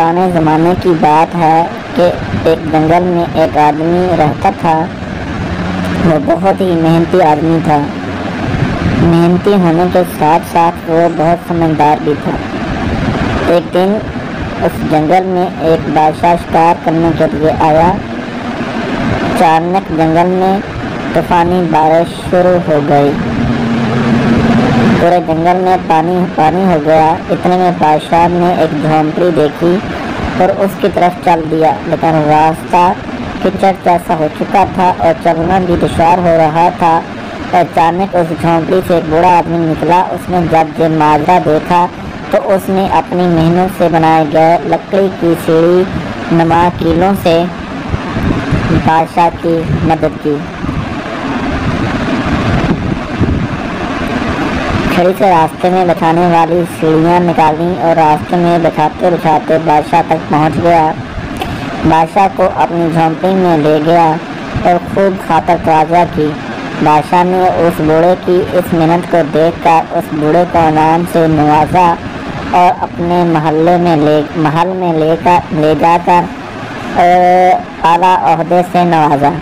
पुराने ज़माने की बात है कि एक जंगल में एक आदमी रहता था। वो बहुत ही मेहनती आदमी था। मेहनती होने के साथ साथ वो बहुत समझदार भी था। एक दिन उस जंगल में एक बादशाह शिकार करने के लिए आया। अचानक जंगल में तूफानी बारिश शुरू हो गई। पूरे जंगल में पानी हो गया। इतने में बादशाह ने एक झोंपड़ी देखी और उसकी तरफ चल दिया, लेकिन रास्ता कीचड़ जैसा हो चुका था और चलना भी दुश्वार हो रहा था। अचानक उस झोंपड़ी से एक बूढ़ा आदमी निकला। उसने जब ये माजरा देखा तो उसने अपनी मेहनत से बनाए गए लकड़ी की सीढ़ी नुमा कीलों से बादशाह की मदद की। छड़ी से रास्ते में बिछाने वाली सीढ़ियाँ निकाली और रास्ते में बिछाते बिछाते बादशाह तक पहुँच गया। बादशाह को अपनी झोंपड़ी में ले गया और खूब खातर तवाज़ा की। बादशाह ने उस बूढ़े की इस मेहनत को देखकर उस बूढ़े को इनाम से नवाजा और अपने महल में ले जाकर आला ओहदे से नवाजा।